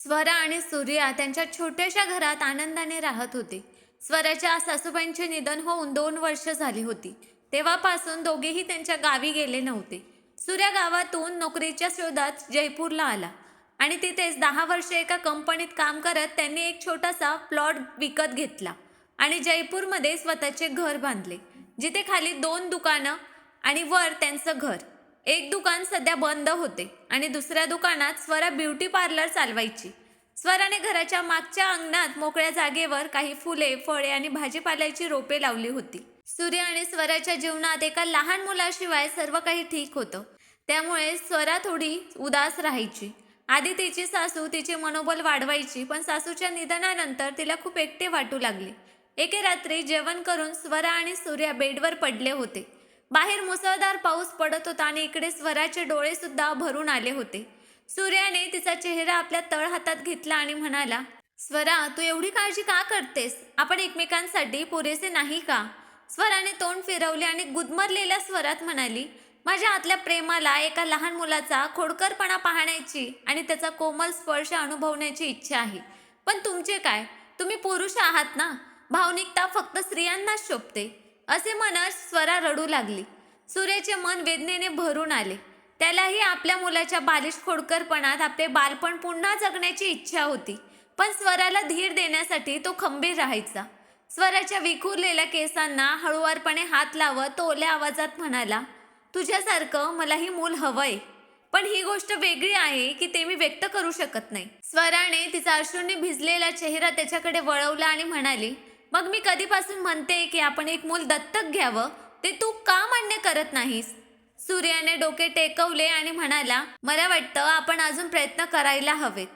स्वरा आणि सूर्या त्यांच्या छोट्याशा घरात आनंदाने राहत होते. स्वराच्या सासूबाईंचे निधन होऊन 2 वर्ष झाली होती. तेव्हापासून दोघेही त्यांच्या गावी गेले नव्हते. सूर्या गावातून नोकरीच्या शोधात जयपूरला आला आणि तिथेच 10 वर्ष एका कंपनीत काम करत त्यांनी एक छोटासा प्लॉट विकत घेतला आणि जयपूरमध्ये स्वतःचे घर बांधले, जिथे खाली 2 दुकानं आणि वर त्यांचं घर. एक दुकान सध्या बंद होते आणि दुसऱ्या दुकानात स्वरा ब्युटी पार्लर चालवायची. स्वराने घराच्या मागच्या अंगणात मोकळ्या जागेवर काही फुले, फळे आणि भाजीपाल्याची रोपे लावली होती. सूर्य आणि स्वराच्या जीवनात एका लहान मुलाशिवाय सर्व काही ठीक होतं. त्यामुळे स्वरा थोडी उदास राहायची. आधी तिची सासू तिचे मनोबल वाढवायची, पण सासूच्या निधनानंतर तिला खूप एकटे वाटू लागले. एके रात्री जेवण करून स्वरा आणि सूर्या बेडवर पडले होते. बाहेर मुसळधार पाऊस पडत होता आणि इकडे स्वराचे डोळे सुद्धा भरून आले होते. सूर्याने तिचा चेहरा आपल्या तळहातात घेतला आणि म्हणाला, स्वरा, तू एवढी काळजी का करतेस? आपण एकमेकांसाठी पुरेसे नाही का? स्वराने तोंड फिरवले आणि गुदमरलेल्या स्वरात म्हणाली, माझ्या आतल्या प्रेमाला एका लहान मुलाचा खोडकरपणा पाहण्याची आणि त्याचा कोमल स्पर्श अनुभवण्याची इच्छा आहे. पण तुमचे काय? तुम्ही पुरुष आहात ना? भावनिकता फक्त स्त्रियांनाच शोभते. असे म्हणत स्वरा रडू लागली. सूर्याचे मन वेदनेने भरून आले. त्यालाही आपल्या मुलाच्या बालिश खोडकरपणात आपले बालपण पुन्हा जगण्याची इच्छा होती. पण स्वराला धीर देण्यासाठी तो खंबीर राहायचा. स्वराच्या विखुरलेल्या केसांना हळुवारपणे हात लावत तो ओल्या आवाजात म्हणाला, तुझ्यासारखं मलाही मूल हवंय. पण ही गोष्ट वेगळी आहे की ते मी व्यक्त करू शकत नाही. स्वराने तिचा अश्रूंनी भिजलेला चेहरा त्याच्याकडे वळवला आणि म्हणाली, मग मी कधीपासून म्हणते की आपण एक मूल दत्तक घ्यावं, ते तू का मान्य करत नाहीस? सूर्याने डोके टेकवले आणि म्हणाला, मला वाटतं आपण अजून प्रयत्न करायला हवेत.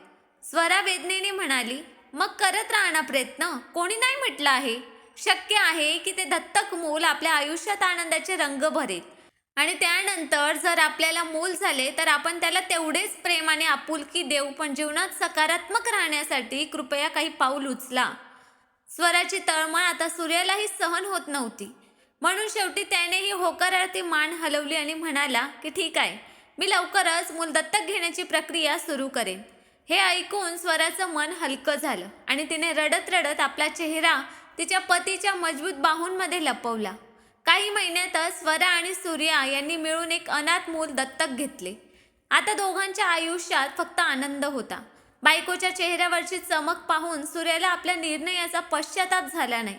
स्वरा वेदनेने म्हणाली, मग करत राहा ना प्रयत्न. कोणी नाही म्हटलं आहे. शक्य आहे की ते दत्तक मूल आपल्या आयुष्यात आनंदाचे रंग भरेल आणि त्यानंतर जर आपल्याला मूल झाले तर आपण त्याला तेवढेच प्रेम आणि आपुलकी देऊ. पण जीवनात सकारात्मक राहण्यासाठी कृपया काही पाऊल उचला. स्वराची तळमळ आता सूर्यालाही सहन होत नव्हती. म्हणून शेवटी त्यानेही होकारार्थी मान हलवली आणि म्हणाला की ठीक आहे, मी लवकरच मूल दत्तक घेण्याची प्रक्रिया सुरू करेन. हे ऐकून स्वराचं मन हलकं झालं आणि तिने रडत रडत आपला चेहरा तिच्या पतीच्या मजबूत बाहूंमध्ये लपवला. काही महिन्यातच स्वरा आणि सूर्या यांनी मिळून एक अनाथ मूल दत्तक घेतले. आता दोघांच्या आयुष्यात फक्त आनंद होता. बायकोच्या चेहऱ्यावरची चमक पाहून सूर्याला आपल्या निर्णयाचा पश्चाताप झाला नाही.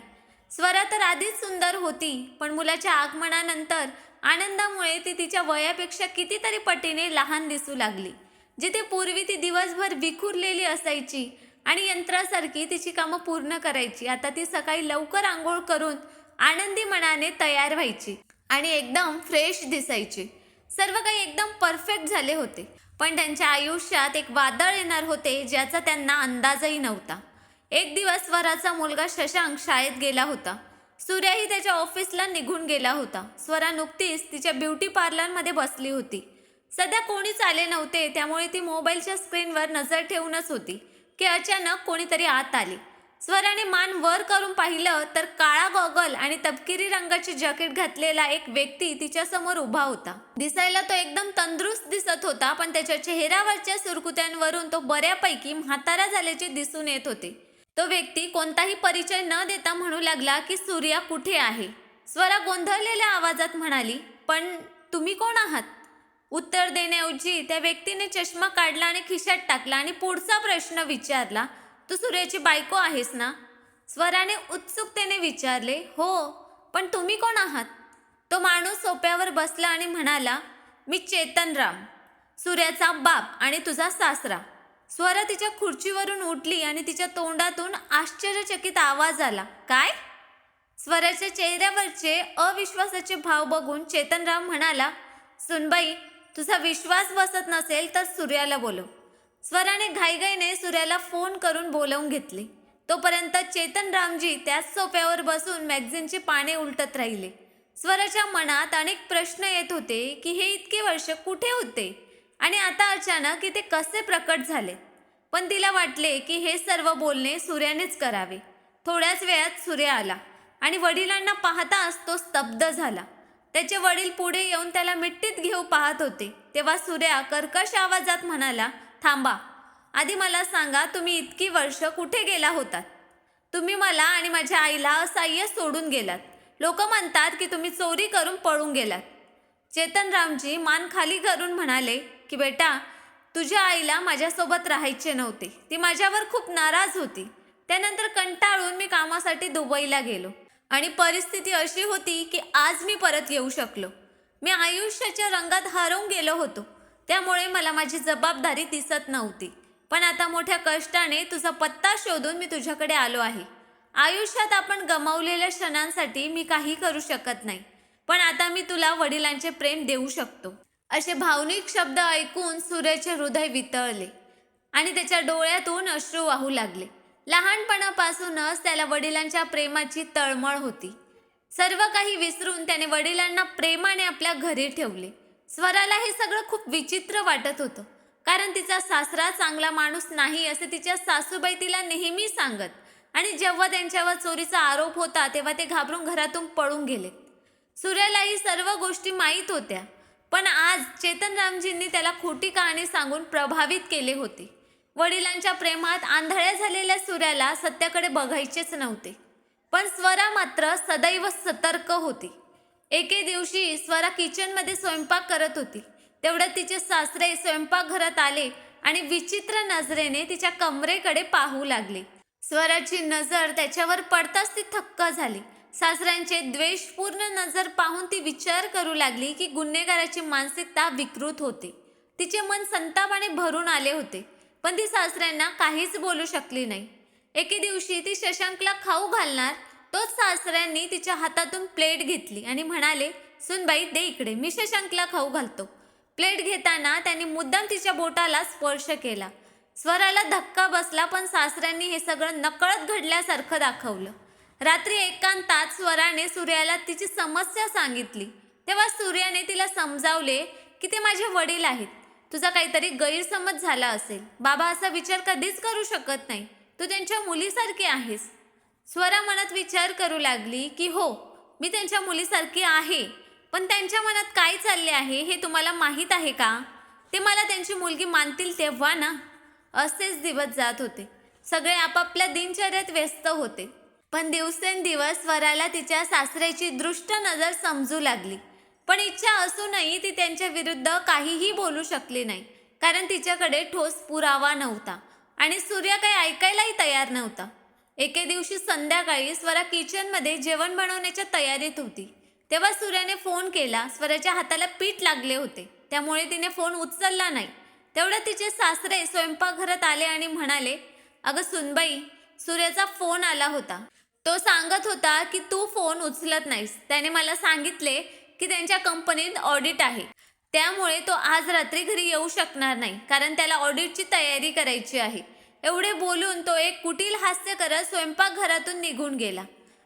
स्वरा तर आधीच सुंदर होती, पण मुलाच्या आगमनानंतर आनंदामुळे ती तिच्या वयापेक्षा कितीतरी पटीने लहान दिसू लागली. जिथे पूर्वी ती दिवसभर विखुरलेली असायची आणि यंत्रासारखी तिची कामं पूर्ण करायची, आता ती सकाळी लवकर आंघोळ करून आनंदी मनाने तयार व्हायची आणि एकदम फ्रेश दिसायची. सर्व काही एकदम परफेक्ट झाले होते. पण त्यांच्या आयुष्यात एक वादळ येणार होते, ज्याचा त्यांना अंदाजही नव्हता. एक दिवस स्वराचा मुलगा शशांक शाळेत गेला होता. सूर्याही त्याच्या ऑफिसला निघून गेला होता. स्वरा नुकतीच तिच्या ब्युटी पार्लरमध्ये बसली होती. सध्या कोणीच आले नव्हते, त्यामुळे ती मोबाईलच्या स्क्रीनवर नजर ठेवूनच होती की अचानक कोणीतरी आत आले. स्वराने मान वर करून पाहिलं तर काळा गॉगल आणि तपकिरी रंगाची जॅकेट घातलेला एक व्यक्ती तिच्यासमोर उभा होता. दिसायला तो एकदम तंदुरुस्त दिसत होता, पण त्याच्या चेहऱ्यावरच्या सुरकुत्यांवरून तो बऱ्यापैकी म्हातारा झाल्याचे दिसून येत होते. तो व्यक्ती कोणताही परिचय न देता म्हणू लागला की सूर्या कुठे आहे? स्वरा गोंधळलेल्या आवाजात म्हणाली, पण तुम्ही कोण आहात? उत्तर देण्याऐवजी त्या व्यक्तीने चष्मा काढला आणि खिशात टाकला आणि पुढचा प्रश्न विचारला, तू सूर्याची बायको आहेस ना? स्वराने उत्सुकतेने विचारले, हो, पण तुम्ही कोण आहात? तो माणूस सोप्यावर बसला आणि म्हणाला, मी चेतनराम, सूर्याचा बाप आणि तुझा सासरा. स्वरा तिच्या खुर्चीवरून उठली आणि तिच्या तोंडातून आश्चर्यचकित आवाज आला, काय? स्वराच्या चेहऱ्यावरचे अविश्वासाचे भाव बघून चेतनराम म्हणाला, सुनबाई, तुझा विश्वास बसत नसेल तर सूर्याला बोलव. स्वराने घाईघाईने सूर्याला फोन करून बोलावून घेतले. तोपर्यंत चेतनरामजी त्याच सोफ्यावर बसून मॅगझिनची पाने उलटत राहिले. स्वराच्या मनात अनेक प्रश्न येत होते की हे इतके वर्ष कुठे होते आणि आता अचानक इथे कसे प्रकट झाले. पण तिला वाटले की हे सर्व बोलणे सूर्यानेच करावे. थोड्याच वेळात सूर्य आला आणि वडिलांना पाहताच तो स्तब्ध झाला. त्याचे वडील पुढे येऊन त्याला मिट्टीत घेऊ पाहत होते. तेव्हा सूर्या कर्कश आवाजात म्हणाला, थांबा, आधी मला सांगा, तुम्ही इतकी वर्ष कुठे गेला होतात? तुम्ही मला आणि माझ्या आईला असहाय्य सोडून गेलात. लोक म्हणतात की तुम्ही चोरी करून पळून गेलात. चेतनरामजी मान खाली करून म्हणाले की बेटा, तुझ्या आईला माझ्यासोबत राहायचे नव्हते. ती माझ्यावर खूप नाराज होती. त्यानंतर कंटाळून मी कामासाठी दुबईला गेलो आणि परिस्थिती अशी होती की आज मी परत येऊ शकलो. मी आयुष्याच्या रंगात हरवून गेलो होतो. त्यामुळे मला माझी जबाबदारी दिसत नव्हती. पण आता मोठ्या कष्टाने तुझा पत्ता शोधून मी तुझ्याकडे आलो आहे. आयुष्यात आपण गमावलेल्या क्षणांसाठी मी काही करू शकत नाही, पण आता मी तुला वडिलांचे प्रेम देऊ शकतो. असे भावनिक शब्द ऐकून सूर्याचे हृदय वितळले आणि त्याच्या डोळ्यातून अश्रू वाहू लागले. लहानपणापासूनच त्याला वडिलांच्या प्रेमाची तळमळ होती. सर्व काही विसरून त्याने वडिलांना प्रेमाने आपल्या घरी ठेवले. स्वराला हे सगळं खूप विचित्र वाटत होतं, कारण तिचा सासरा चांगला माणूस नाही असे तिच्या सासूबाई तिला नेहमी सांगत आणि जेव्हा त्यांच्यावर चोरीचा आरोप होता तेव्हा ते घाबरून घरातून पळून गेले. सूर्याला ही सर्व गोष्टी माहीत होत्या, पण आज चेतनरामजींनी त्याला खोटी कहाणी सांगून प्रभावित केले होते. वडिलांच्या प्रेमात आंधळ्या झालेल्या सूर्याला सत्याकडे बघायचेच नव्हते. पण स्वरा मात्र सदैव सतर्क होती. एके दिवशी स्वरा किचनमध्ये स्वयंपाक करत होती. तेवढ्यात तिचे सासरे स्वयंपाकघरात आले आणि विचित्र नजरेने तिच्या कमरेकडे पाहू लागले. स्वराची नजर त्याच्यावर पडताच ती थक्क झाली. सासऱ्यांचे द्वेषपूर्ण नजर पाहून ती विचार करू लागली की गुन्हेगाराची मानसिकता विकृत होते. तिचे मन संतापाने भरून आले होते, पण ती सासऱ्यांना काहीच बोलू शकली नाही. एके दिवशी ती शशांकला खाऊ घालणार, तोच सासऱ्यांनी तिच्या हातातून प्लेट घेतली आणि म्हणाले, सुनबाई दे इकडे, मी शशांकला खाऊ घालतो. प्लेट घेताना त्यांनी मुद्दाम तिच्या बोटाला स्पर्श केला. स्वराला धक्का बसला, पण सासऱ्यांनी हे सगळं नकळत घडल्यासारखं दाखवलं. रात्री एकांतात स्वराने सूर्याला तिची समस्या सांगितली. तेव्हा सूर्याने तिला समजावले की ते माझे वडील आहेत. तुझा काहीतरी गैरसमज झाला असेल. बाबा असा विचार कधीच करू शकत नाही. तू त्यांच्या मुलीसारखी आहेस. स्वरा मनात विचार करू लागली की हो, मी त्यांच्या मुलीसारखी आहे, पण त्यांच्या मनात काय चालले आहे हे तुम्हाला माहीत आहे का? ते मला त्यांची मुलगी मानतील तेव्हा ना. असेच दिवस जात होते. सगळे आपापल्या दिनचर्यात व्यस्त होते. पण दिवसेंदिवस स्वराला तिच्या सासऱ्याची दृष्ट नजर समजू लागली. पण इच्छा असूनही ती त्यांच्या विरुद्ध काहीही बोलू शकली नाही, कारण तिच्याकडे ठोस पुरावा नव्हता आणि सूर्य काही ऐकायलाही तयार नव्हता. एके दिवशी संध्याकाळी स्वरा किचनमध्ये जेवण बनवण्याच्या तयारीत होती. तेव्हा सूर्याने फोन केला. स्वराच्या हाताला पीठ लागले होते, त्यामुळे तिने फोन उचलला नाही. तेवढ्यात तिचे सासरे स्वयंपाकघरात आले आणि म्हणाले, अगं सुनबाई, सूर्याचा फोन आला होता. तो सांगत होता की तू फोन उचलत नाहीस. त्याने मला सांगितले की त्यांच्या कंपनीत ऑडिट आहे, त्यामुळे तो आज रात्री घरी येऊ शकणार नाही, कारण त्याला ऑडिटची तयारी करायची आहे. एवढे बोलून तो एक कुटील हास्य करत स्वयंपाकघरातून निघून गेला.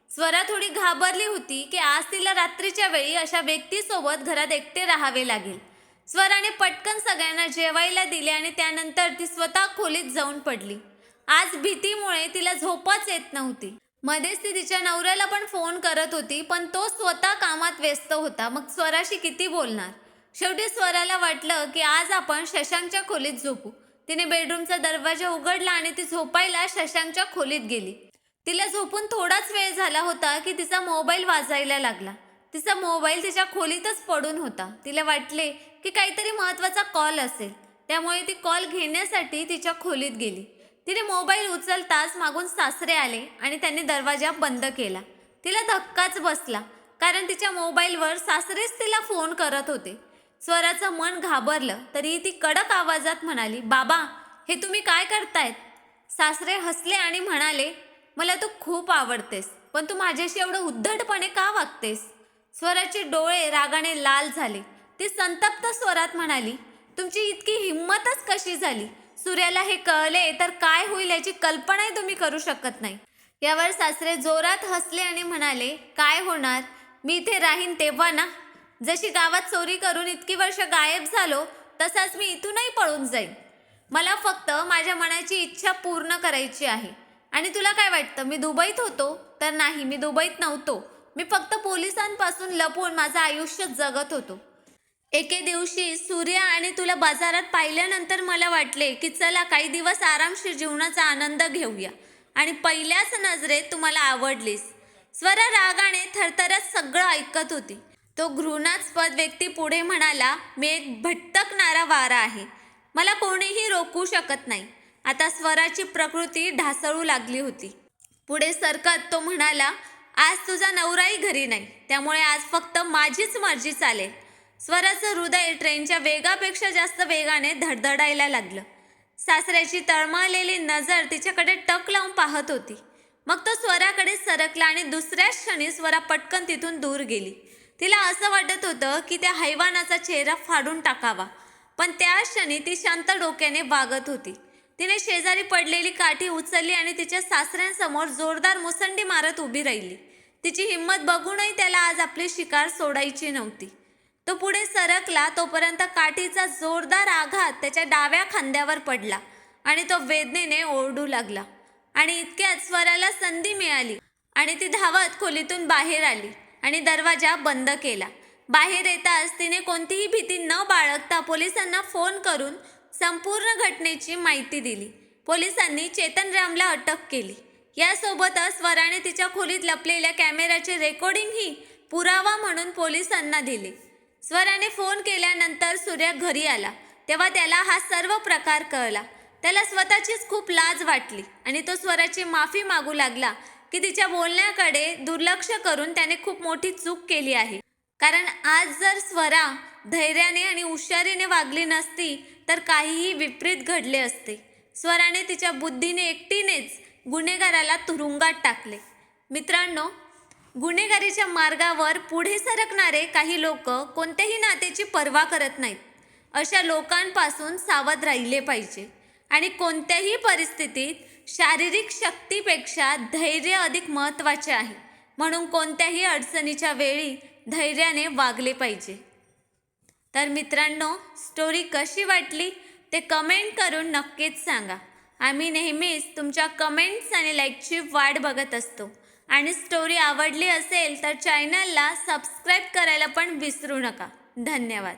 स्वरा थोडी घाबरली होती की आज तिला रात्रीच्या वेळी अशा व्यक्तीसोबत घरात एकटे राहावे लागेल. स्वराने पटकन सगळ्यांना जेवायला दिले आणि त्यानंतर ती स्वतः खोलीत जाऊन पडली. आज भीतीमुळे तिला झोपच येत नव्हती. मध्येच ती तिच्या नवऱ्याला पण फोन करत होती, पण तो स्वतः कामात व्यस्त होता. मग स्वराशी किती बोलणार? शेवटी स्वराला वाटलं की आज आपण शशांकच्या खोलीत झोपू. तिने बेडरूमचा दरवाजा उघडला आणि ती झोपायला शशांकच्या खोलीत गेली. तिला झोपून थोडाच वेळ झाला होता की तिचा मोबाईल वाजायला लागला. तिचा मोबाईल तिच्या खोलीतच पडून होता. तिला वाटले की काहीतरी महत्त्वाचा कॉल असेल, त्यामुळे ती कॉल घेण्यासाठी तिच्या खोलीत गेली. तिने मोबाईल उचलताच मागून सासरे आले आणि त्यांनी दरवाजा बंद केला. तिला धक्काच बसला, कारण तिच्या मोबाईलवर सासरेच तिला फोन करत होते. स्वराचं मन घाबरलं, तरीही ती कडक आवाजात म्हणाली, बाबा, हे तुम्ही काय करतायत? सासरे हसले आणि म्हणाले, मला तू खूप आवडतेस, पण तू माझ्याशी एवढं उद्धटपणे का वागतेस? स्वराचे डोळे रागाने लाल झाले. ती संतप्त स्वरात म्हणाली, तुमची इतकी हिंमतच कशी झाली? सूर्याला हे कळले तर काय होईल याची कल्पनाही तुम्ही करू शकत नाही. यावर सासरे जोरात हसले आणि म्हणाले, काय होणार? मी इथे राहीन तेव्हा ना. जशी गावात चोरी करून इतकी वर्ष गायब झालो, तसाच मी इथूनही पळून जाईन. मला फक्त माझ्या मनाची इच्छा पूर्ण करायची आहे. आणि तुला काय वाटतं, मी दुबईत होतो? तर नाही, मी दुबईत नव्हतो. मी फक्त पोलिसांपासून लपून माझं आयुष्य जगत होतो. एके दिवशी सूर्य आणि तुला बाजारात पाहिल्यानंतर मला वाटले की चला काही दिवस आरामशीर जीवनाचा आनंद घेऊया आणि पहिल्याच नजरेत तुम्हाला आवडलीस. स्वरा रागाने थरथरत सगळं ऐकत होती. तो घृणास्पद व्यक्ती पुढे म्हणाला, मी एक भटकणारा वारा आहे. मला कोणीही रोखू शकत नाही. आता स्वराची प्रकृती ढासळू लागली होती. पुढे सरकत तो म्हणाला, आज तुझा नवराही घरी नाही, त्यामुळे आज फक्त माझीच मर्जी चालेल. स्वराचं हृदय ट्रेनच्या वेगापेक्षा जास्त वेगाने धडधडायला लागलं. सासऱ्याची तळमळलेली नजर तिच्याकडे टक लावून पाहत होती. मग तो स्वराकडे सरकला आणि दुसऱ्याच क्षणी स्वरा पटकन तिथून दूर गेली. तिला असं वाटत होतं की त्या हैवानाचा चेहरा फाडून टाकावा, पण त्या क्षणी ती शांत डोक्याने वागत होती. तिने शेजारी पडलेली काठी उचलली आणि तिच्या सासऱ्यांसमोर जोरदार मुसंडी मारत उभी राहिली. तिची हिंमत बघूनही त्याला आज आपली शिकार सोडायची नव्हती. तो पुढे सरकला तोपर्यंत काठीचा जोरदार आघात त्याच्या डाव्या खांद्यावर पडला आणि तो वेदनेने ओरडू लागला. आणि इतक्यात स्वराला संधी मिळाली आणि ती धावत खोलीतून बाहेर आली आणि दरवाजा बंद केला. बाहेर येताच तिने कोणतीही भीती न बाळगता पोलिसांना फोन करून संपूर्ण घटनेची माहिती दिली. पोलिसांनी चेतनरामला अटक केली. यासोबतच स्वराने तिच्या खोलीत लपलेल्या कॅमेऱ्याचे रेकॉर्डिंगही पुरावा म्हणून पोलिसांना दिले. स्वराने फोन केल्यानंतर सूर्य घरी आला तेव्हा त्याला हा सर्व प्रकार कळला. त्याला स्वतःचीच खूप लाज वाटली आणि तो स्वराची माफी मागू लागला की तिच्या बोलण्याकडे दुर्लक्ष करून त्याने खूप मोठी चूक केली आहे. कारण आज जर स्वरा धैर्याने आणि हुशारीने वागली नसती तर काहीही विपरीत घडले असते. स्वराने तिच्या बुद्धीने एकटीनेच गुन्हेगाराला तुरुंगात टाकले. मित्रांनो, गुन्हेगारीच्या मार्गावर पुढे सरकणारे काही लोक कोणत्याही नात्याची पर्वा करत नाहीत. अशा लोकांपासून सावध राहिले पाहिजे आणि कोणत्याही परिस्थितीत शारीरिक शक्तीपेक्षा धैर्य अधिक महत्त्वाचे आहे. म्हणून कोणत्याही अडचणीच्या वेळी धैर्याने वागले पाहिजे. तर मित्रांनो, स्टोरी कशी वाटली ते कमेंट करून नक्कीच सांगा. आम्ही नेहमीच तुमच्या कमेंट्स आणि लाईकची वाट बघत असतो. आणि स्टोरी आवडली असेल तर चॅनलला सबस्क्राईब करायला पण विसरू नका. धन्यवाद.